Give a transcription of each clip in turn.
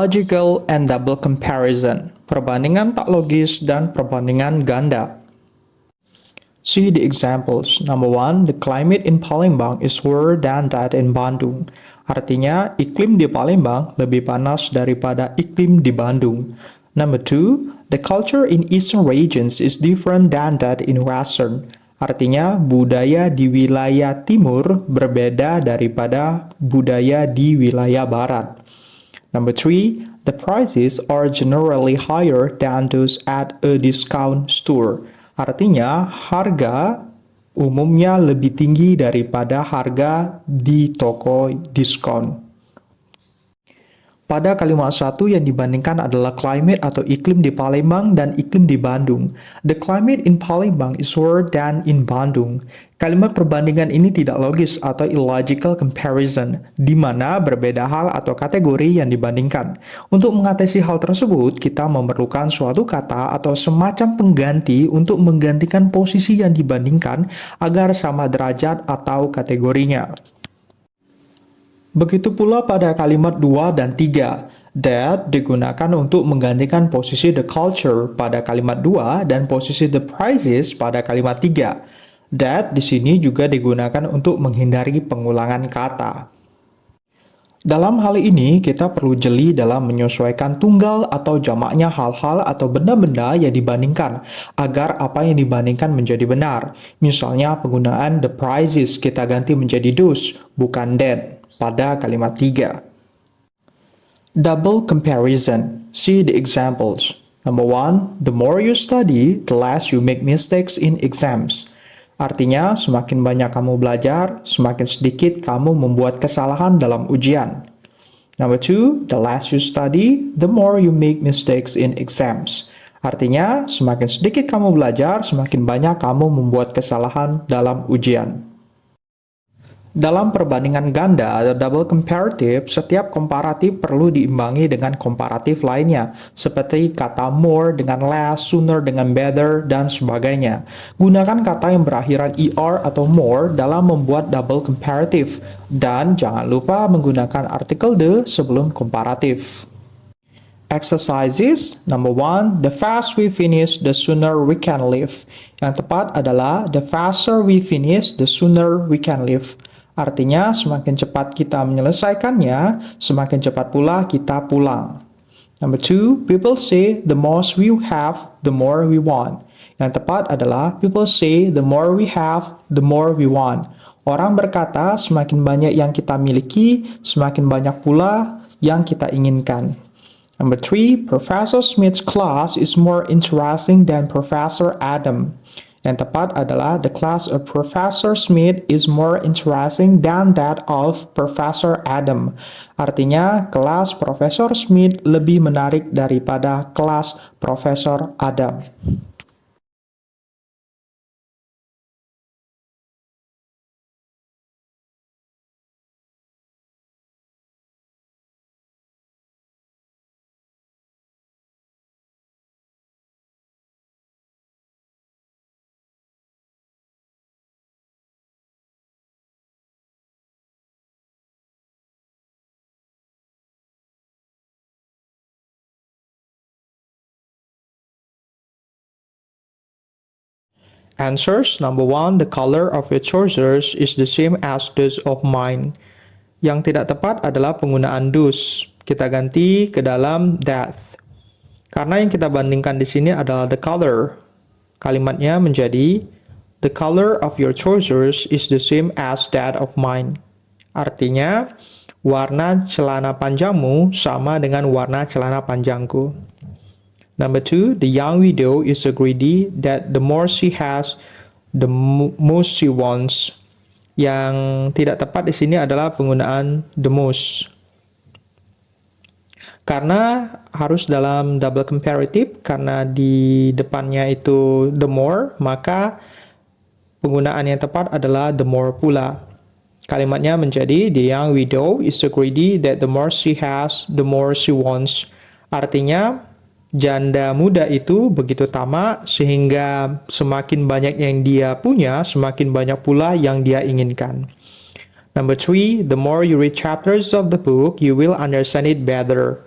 illogical and double comparison, perbandingan tak logis dan perbandingan ganda. See the examples. Number one, the climate in Palembang is worse than that in Bandung. Artinya, iklim di Palembang lebih panas daripada iklim di Bandung. Number two, the culture in eastern regions is different than that in western. Artinya, budaya di wilayah timur berbeda daripada budaya di wilayah barat. Number three, the prices are generally higher than those at a discount store. Artinya, harga umumnya lebih tinggi daripada harga di toko diskon. Pada kalimat satu yang dibandingkan adalah climate atau iklim di Palembang dan iklim di Bandung. The climate in Palembang is worse than in Bandung. Kalimat perbandingan ini tidak logis atau illogical comparison, di mana berbeda hal atau kategori yang dibandingkan. Untuk mengatasi hal tersebut, kita memerlukan suatu kata atau semacam pengganti untuk menggantikan posisi yang dibandingkan agar sama derajat atau kategorinya. Begitu pula pada kalimat 2 dan 3. That digunakan untuk menggantikan posisi the culture pada kalimat 2 dan posisi the prices pada kalimat 3. That di sini juga digunakan untuk menghindari pengulangan kata. Dalam hal ini, kita perlu jeli dalam menyesuaikan tunggal atau jamaknya hal-hal atau benda-benda yang dibandingkan, agar apa yang dibandingkan menjadi benar. Misalnya, penggunaan the prices kita ganti menjadi those, bukan that, pada kalimat 3. Double comparison. See the examples. Number one, the more you study, the less you make mistakes in exams. Artinya, semakin banyak kamu belajar, semakin sedikit kamu membuat kesalahan dalam ujian. Number two, the less you study, the more you make mistakes in exams. Artinya, semakin sedikit kamu belajar, semakin banyak kamu membuat kesalahan dalam ujian. Dalam perbandingan ganda atau double comparative, setiap komparatif perlu diimbangi dengan komparatif lainnya, seperti kata more dengan less, sooner dengan better, dan sebagainya. Gunakan kata yang berakhiran er atau more dalam membuat double comparative, dan jangan lupa menggunakan artikel the sebelum komparatif. Exercises. Number one, the faster we finish, the sooner we can leave. Yang tepat adalah the faster we finish, the sooner we can leave. Artinya, semakin cepat kita menyelesaikannya, semakin cepat pula kita pulang. Number two, people say the more we have, the more we want. Yang tepat adalah people say the more we have, the more we want. Orang berkata, semakin banyak yang kita miliki, semakin banyak pula yang kita inginkan. Number three, Professor Smith's class is more interesting than Professor Adam. Yang tepat adalah the class of Professor Smith is more interesting than that of Professor Adam. Artinya, kelas Profesor Smith lebih menarik daripada kelas Profesor Adam. Answers. Number one, the color of your trousers is the same as those of mine. Yang tidak tepat adalah penggunaan those. Kita ganti ke dalam that. Karena yang kita bandingkan di sini adalah the color. Kalimatnya menjadi the color of your trousers is the same as that of mine. Artinya, warna celana panjangmu sama dengan warna celana panjangku. Number two, the young widow is so greedy that the more she has, the most she wants. Yang tidak tepat di sini adalah penggunaan the most. Karena harus dalam double comparative, karena di depannya itu the more, maka penggunaan yang tepat adalah the more pula. Kalimatnya menjadi the young widow is so greedy that the more she has, the more she wants. Artinya, janda muda itu begitu tamak sehingga semakin banyak yang dia punya, semakin banyak pula yang dia inginkan. Number three, the more you read chapters of the book, you will understand it better.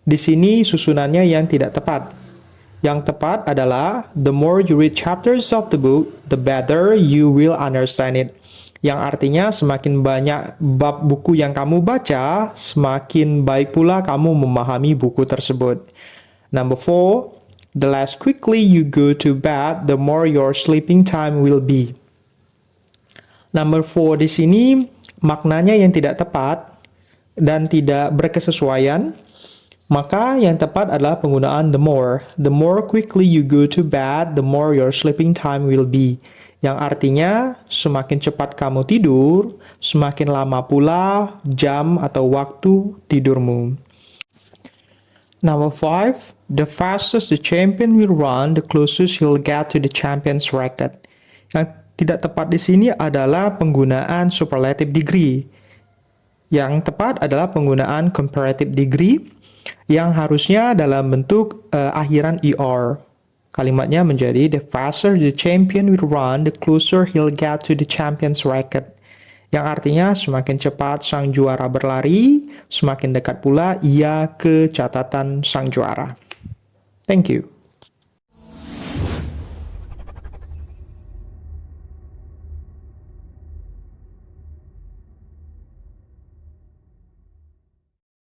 Di sini susunannya yang tidak tepat. Yang tepat adalah the more you read chapters of the book, the better you will understand it. Yang artinya semakin banyak bab buku yang kamu baca, semakin baik pula kamu memahami buku tersebut. Number 4, the less quickly you go to bed, the more your sleeping time will be. Number 4 di sini maknanya yang tidak tepat dan tidak berkesesuaian. Maka yang tepat adalah penggunaan the more. The more quickly you go to bed, the more your sleeping time will be. Yang artinya semakin cepat kamu tidur, semakin lama pula jam atau waktu tidurmu. Number 5, the fastest the champion will run, the closest he'll get to the champion's record. Yang tidak tepat di sini adalah penggunaan superlative degree. Yang tepat adalah penggunaan comparative degree yang harusnya dalam bentuk akhiran ER. Kalimatnya menjadi the faster the champion will run, the closer he'll get to the champion's record. Yang artinya semakin cepat sang juara berlari, semakin dekat pula ia ke catatan sang juara. Thank you.